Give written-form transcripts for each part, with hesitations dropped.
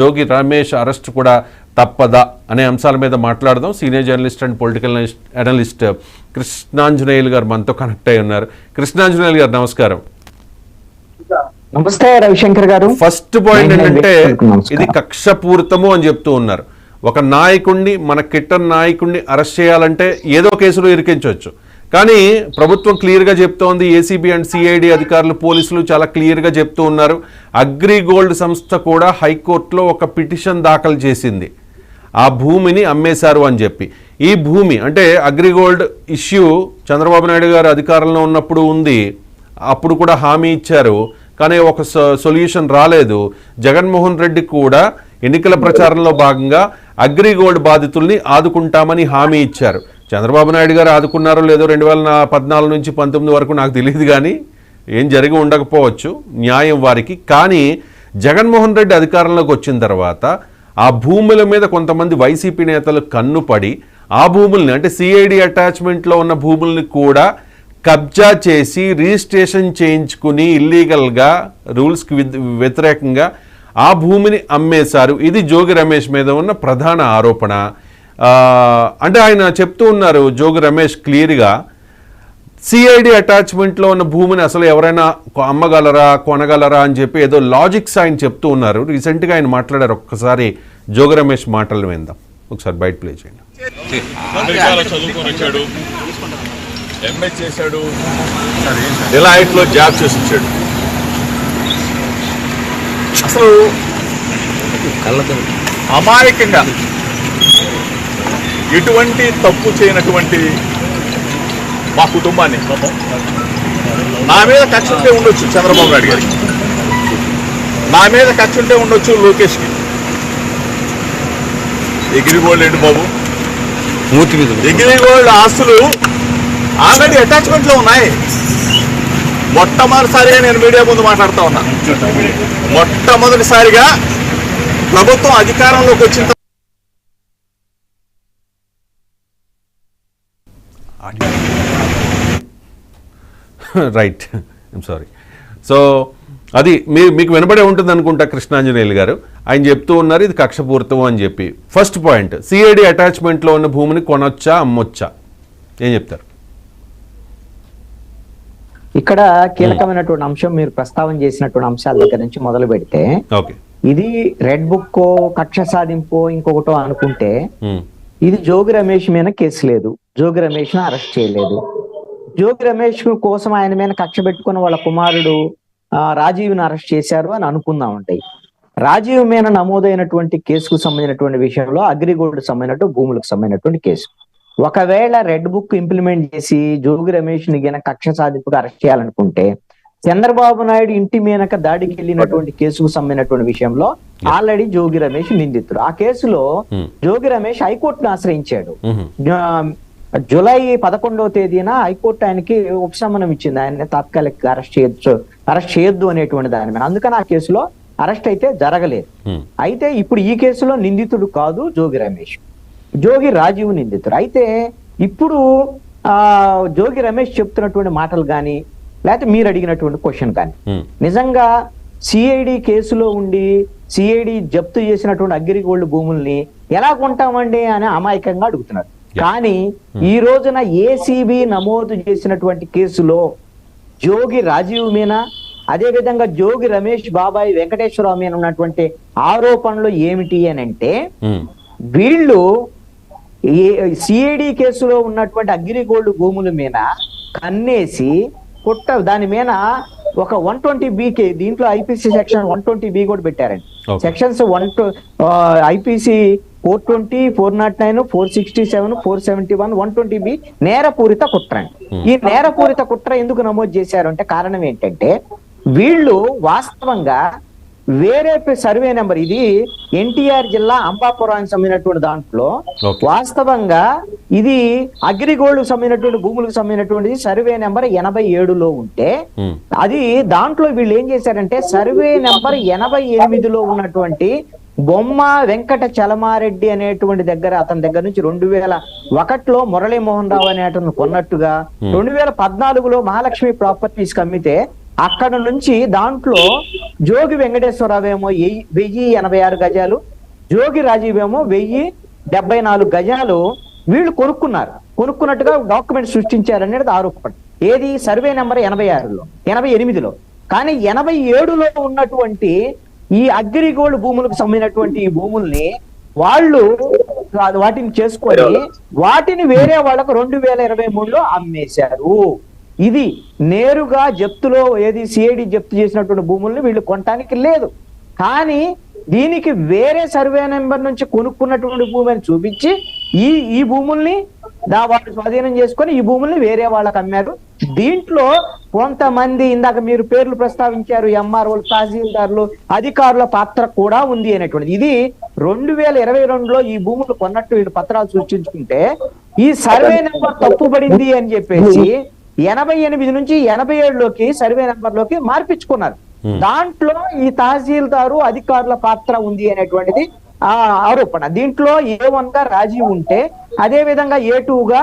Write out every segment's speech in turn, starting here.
Jogi Ramesh arrest కూడా తప్పదా అనే అంశాల మీద మాట్లాడదాం. Senior journalist and political analyst Krishnanjaneyulu గారు మనతో కనెక్ట్ అయి ఉన్నారు. కృష్ణాంజనేయులు గారు నమస్కారం. నమస్తే రవిశంకర్ గారు. ఫస్ట్ పాయింట్ ఏంటంటే ఇది కక్షపూరితము అని చెప్తూ ఉన్నారు. ఒక నాయకుడిని, మన కిట్టర్ నాయకుడిని అరెస్ట్ చేయాలంటే ఏదో కేసులో ఇరికించవచ్చు, కానీ ప్రభుత్వం క్లియర్గా చెప్తోంది. ఏసీబీ అండ్ సిఐడి అధికారులు, పోలీసులు చాలా క్లియర్గా చెప్తూ ఉన్నారు. అగ్రిగోల్డ్ సంస్థ కూడా హైకోర్టులో ఒక పిటిషన్ దాఖలు చేసింది, ఆ భూమిని అమ్మేశారు అని చెప్పి. ఈ భూమి అంటే అగ్రిగోల్డ్ ఇష్యూ చంద్రబాబు నాయుడు గారు అధికారంలో ఉన్నప్పుడు ఉంది, అప్పుడు కూడా హామీ ఇచ్చారు, కానీ ఒక సొల్యూషన్ రాలేదు. జగన్మోహన్ రెడ్డి కూడా ఎన్నికల ప్రచారంలో భాగంగా అగ్రిగోల్డ్ బాధితుల్ని ఆదుకుంటామని హామీ ఇచ్చారు. చంద్రబాబు నాయుడు గారు ఆదుకున్నారో లేదో 2014 నుంచి 19 వరకు నాకు తెలియదు, కానీ ఏం జరిగి ఉండకపోవచ్చు, న్యాయం వారికి. కానీ జగన్మోహన్ రెడ్డి అధికారంలోకి వచ్చిన తర్వాత ఆ భూముల మీద కొంతమంది వైసీపీ నేతలు కన్నుపడి ఆ భూముల్ని అంటే సిఐడి అటాచ్మెంట్లో ఉన్న భూముల్ని కూడా కబ్జా చేసి రిజిస్ట్రేషన్ చేయించుకుని ఇల్లీగల్గా రూల్స్కి వ్యతిరేకంగా ఆ భూమిని అమ్మేశారు. ఇది జోగి రమేష్ మీద ఉన్న ప్రధాన ఆరోపణ. అంటే ఆయన చెప్తూ ఉన్నారు జోగి రమేష్ క్లియర్గా, సిఐడి అటాచ్మెంట్లో ఉన్న భూమిని అసలు ఎవరైనా అమ్మగలరా, కొనగలరా అని చెప్పి ఏదో లాజిక్స్ ఆయన చెప్తూ ఉన్నారు. రీసెంట్గా ఆయన మాట్లాడారు. ఒక్కసారి జోగి రమేష్ మాటలు విందాం. ఒకసారి బయట ప్లే చేయండి. ఎంఏ చేశాడు, డిలైట్లో జాబ్ చేసి వచ్చాడు. అసలు అమాయకంగా ఎటువంటి తప్పు చేయనటువంటి మా కుటుంబాన్ని, నా మీద కక్ష ఉంటే ఉండొచ్చు చంద్రబాబు నాయుడు గారికి, నా మీద కక్ష ఉంటే ఉండొచ్చు లోకేష్కి. ఎగిరిగోల్డ్ ఏంటి బాబు, ఎగిరిగోల్డ్ ఆస్తులు ఆల్రెడీ అటాచ్మెంట్లో ఉన్నాయి. మొట్టమొదటిసారిగా నేను మీడియా ముందు మాట్లాడుతూ ఉన్నా. మొట్టమొదటిసారిగా ప్రభుత్వం అధికారంలోకి వచ్చిన రైట్, ఐమ్ సారీ. సో అది మీకు వినబడే ఉంటుంది అనుకుంటా కృష్ణాంజనేయులు గారు. ఆయన చెప్తూ ఉన్నారు ఇది కక్షపూరితం అని చెప్పి. ఫస్ట్ పాయింట్, సిఐడి అటాచ్మెంట్లో ఉన్న భూమిని కొనొచ్చా, అమ్మొచ్చా, ఏం చెప్తారు? ఇక్కడ కీలకమైనటువంటి అంశం మీరు ప్రస్తావన చేసినటువంటి అంశాల దగ్గర నుంచి మొదలు పెడితే, ఇది రెడ్ బుక్ కక్ష సాధింపు ఇంకొకటో అనుకుంటే, ఇది జోగి రమేష్ మీద కేసు లేదు, జోగి రమేష్ ను అరెస్ట్ చేయలేదు. జోగి రమేష్ కోసం ఆయన మీద కక్ష పెట్టుకున్న వాళ్ళ కుమారుడు రాజీవ్ ను అరెస్ట్ చేశారు అని అనుకుందాం. ఉంటాయి రాజీవ్ మీద నమోదైనటువంటి కేసుకు సంబంధించినటువంటి విషయంలో అగ్రిగోల్డ్ సంబంధించినట్టు భూములకు సంబంధించినటువంటి కేసు. ఒకవేళ రెడ్ బుక్ ఇంప్లిమెంట్ చేసి జోగి రమేష్ ని కక్ష సాధింపుగా అరెస్ట్ చేయాలనుకుంటే, చంద్రబాబు నాయుడు ఇంటి మీదక దాడికి వెళ్ళినటువంటి కేసుకు సంబంధించినటువంటి విషయంలో ఆల్రెడీ జోగి రమేష్ నిందితుడు. ఆ కేసులో జోగి రమేష్ హైకోర్టును ఆశ్రయించాడు. జూలై 11వ తేదీన హైకోర్టు ఆయనకి ఉపశమనం ఇచ్చింది, ఆయన తాత్కాలిక అరెస్ట్ చేయొద్దు అనేటువంటి దాని మీద. అందుకని ఆ కేసులో అరెస్ట్ అయితే జరగలేదు. అయితే ఇప్పుడు ఈ కేసులో నిందితుడు కాదు జోగి రమేష్, జోగి రాజీవ్ నిందితుడు. అయితే ఇప్పుడు జోగి రమేష్ చెప్తున్నటువంటి మాటలు కానీ, లేకపోతే మీరు అడిగినటువంటి క్వశ్చన్ కానీ, నిజంగా సిఐడి కేసులో ఉండి సిఐడి జప్తు చేసినటువంటి అగ్రిగోల్డ్ భూముల్ని ఎలా కొంటామండి అని అమాయకంగా అడుగుతున్నారు. కానీ ఈ రోజున ఏసీబీ నమోదు చేసినటువంటి కేసులో జోగి రాజీవ్ మీనా, అదే విధంగా జోగి రమేష్ బాబాయ్ వెంకటేశ్వరరావు మీద ఉన్నటువంటి ఆరోపణలు ఏమిటి అని అంటే, వీళ్ళు సిఐడి కేసులో ఉన్నటువంటి అగ్రిగోల్డ్ భూముల మీద కన్నేసి దాని మీద ఒక 120B దీంట్లో ఐపీసీ సెక్షన్ 120B కూడా పెట్టారండి. సెక్షన్స్ ఐపీసీ 420, 409, 467, 471, 120B నేరపూరిత కుట్ర. ఈ నేరపూరిత కుట్ర ఎందుకు నమోదు చేశారు అంటే కారణం ఏంటంటే, వీళ్ళు వాస్తవంగా వేరే సర్వే నెంబర్, ఇది ఎన్టీఆర్ జిల్లా అంబాపురానికి సంబంధించినటువంటి దాంట్లో వాస్తవంగా ఇది అగ్రిగోల్డ్ సంబంధించినటువంటి భూములకు సంబంధించినటువంటి సర్వే నెంబర్ 87లో ఉంటే, అది దాంట్లో వీళ్ళు ఏం చేశారంటే సర్వే నెంబర్ 88లో ఉన్నటువంటి బొమ్మ వెంకట చలమారెడ్డి అనేటువంటి దగ్గర, అతని దగ్గర నుంచి 2001లో మురళీమోహన్ రావు అనే అతను కొన్నట్టుగా, 2014లో మహాలక్ష్మి ప్రాపర్టీస్ అమ్మితే అక్కడ నుంచి దాంట్లో జోగి వెంకటేశ్వరరావు ఏమో 1086 గజాలు, జోగి రాజీవ్ ఏమో 1074 గజాలు వీళ్ళు కొనుక్కున్నట్టుగా డాక్యుమెంట్ సృష్టించారనేది ఆరోపణ. ఏది? సర్వే నెంబర్ 86లో 88లో. కానీ 87లో ఉన్నటువంటి ఈ అగ్రిగోల్డ్ భూములకు సంబంధించినటువంటి ఈ భూముల్ని వాళ్ళు వాటిని చేసుకొని వాటిని వేరే వాళ్ళకు 2023లో అమ్మేశారు. ఇది నేరుగా జప్తులో ఏది సిఐడి జప్తు చేసినటువంటి భూముల్ని వీళ్ళు కొనటానికి లేదు. కానీ దీనికి వేరే సర్వే నెంబర్ నుంచి కొనుక్కున్నటువంటి భూమిని చూపించి ఈ భూముల్ని వాళ్ళు స్వాధీనం చేసుకొని ఈ భూముల్ని వేరే వాళ్ళకి అమ్మారు. దీంట్లో కొంతమంది ఇందాక మీరు పేర్లు ప్రస్తావించారు, ఎంఆర్ఓలు, తహసీల్దార్లు, అధికారుల పాత్ర కూడా ఉంది అనేటువంటిది. ఇది 2022లో ఈ భూములు కొన్నట్టు వీళ్ళు పత్రాలు సృష్టించుకుంటే ఈ సర్వే నెంబర్ తప్పుపడింది అని చెప్పేసి 88 నుంచి 87లోకి సర్వే నెంబర్ లోకి మార్పించుకున్నారు. దాంట్లో ఈ తహసీల్దారు అధికారుల పాత్ర ఉంది అనేటువంటిది ఆరోపణ. దీంట్లో A1 గా రాజీవ్ ఉంటే, అదే విధంగా A2గా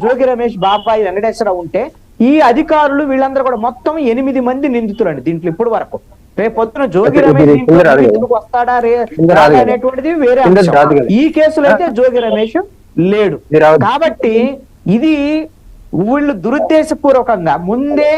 జోగి రమేష్, బాబాయి వెంకటేశ్వరరావు ఉంటే, ఈ అధికారులు వీళ్ళందరూ కూడా మొత్తం 8 మంది నిందితులండి దీంట్లో ఇప్పుడు వరకు. రేపు పొద్దున జోగి రమేష్ వస్తాడా అనేటువంటిది వేరే అంశం. ఈ కేసులో అయితే జోగి రమేష్ లేడు. కాబట్టి ఇది వీళ్ళు దురుద్దేశపూర్వకంగా ముందే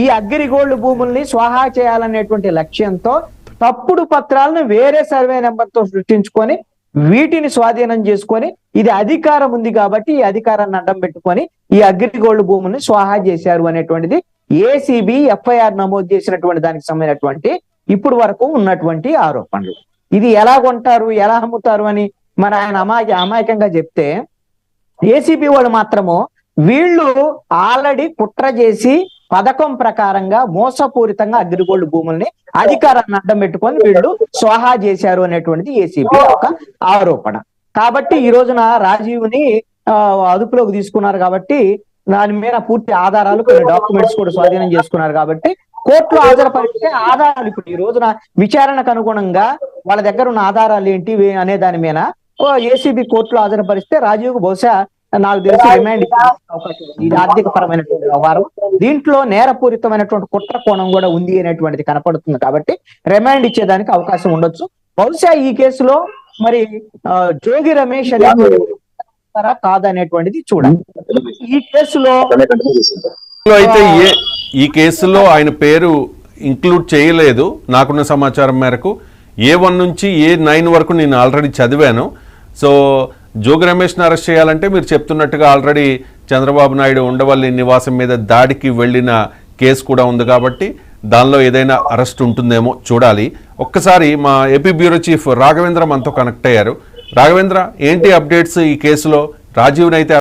ఈ అగ్రిగోల్డ్ భూముల్ని స్వాహా చేయాలనేటువంటి లక్ష్యంతో తప్పుడు పత్రాలను వేరే సర్వే నెంబర్ తో సృష్టించుకొని వీటిని స్వాధీనం చేసుకొని ఇది అధికారం ఉంది కాబట్టి ఈ అధికారాన్ని అడ్డం పెట్టుకొని ఈ అగ్రిగోల్డ్ భూముల్ని స్వాహా చేశారు అనేటువంటిది ఏసీబీ ఎఫ్ఐఆర్ నమోదు చేసినటువంటి దానికి సంబంధించినటువంటి ఇప్పుడు వరకు ఉన్నటువంటి ఆరోపణలు. ఇది ఎలా కొంటారు, ఎలా అమ్ముతారు అని మన ఆయన అమాయకంగా చెప్తే, ఏసీబీ వాళ్ళు మాత్రము వీళ్ళు ఆల్రెడీ కుట్ర చేసి పథకం ప్రకారంగా మోసపూరితంగా అగ్రిగోల్డ్ భూముల్ని అధికారాన్ని అడ్డం పెట్టుకొని వీళ్ళు స్వాహా చేశారు అనేటువంటిది ఏసీబీ ఒక ఆరోపణ. కాబట్టి ఈ రోజున రాజీవ్ని అదుపులోకి తీసుకున్నారు కాబట్టి దాని మీద పూర్తి ఆధారాలు, కొన్ని డాక్యుమెంట్స్ కూడా స్వాధీనం చేసుకున్నారు కాబట్టి కోర్టులో హాజరుపరిస్తే ఆధారాలు ఇప్పుడు ఈ రోజున విచారణకు అనుగుణంగా వాళ్ళ దగ్గర ఉన్న ఆధారాలు ఏంటి అనే దాని మీద ఏసీబీ కోర్టులో హాజరుపరిస్తే రాజీవ్కు బహుశా నాకు తెలిసి రిమాండ్ ఇచ్చే అవకాశం ఉంది. ఇది ఆర్థిక పరమైనటువంటి వ్యవహారం, దీంట్లో నేరపూరితమైనటువంటి కుట్ర కోణం కూడా ఉంది అనేటువంటిది కనపడుతుంది కాబట్టి రిమాండ్ ఇచ్చేదానికి అవకాశం ఉండొచ్చు. బహుశా ఈ కేసులో మరి జోగి రమేష్ అనేది కాదనేటువంటిది చూడాలి. ఈ కేసులో అయితే ఈ కేసులో ఆయన పేరు ఇంక్లూడ్ చేయలేదు. నాకున్న సమాచారం మేరకు A1 నుంచి A9 వరకు నేను ఆల్రెడీ చదివాను. సో జోగి రమేష్ని అరెస్ట్ చేయాలంటే మీరు చెప్తున్నట్టుగా ఆల్రెడీ చంద్రబాబు నాయుడు ఉండవల్లి నివాసం మీద దాడికి వెళ్ళిన కేసు కూడా ఉంది కాబట్టి దానిలో ఏదైనా అరెస్ట్ ఉంటుందేమో చూడాలి. ఒక్కసారి మా ఏపీ బ్యూరో చీఫ్ రాఘవేంద్ర మనతో కనెక్ట్ అయ్యారు. రాఘవేంద్ర, ఏంటి అప్డేట్స్ ఈ కేసులో? రాజీవ్ని అయితే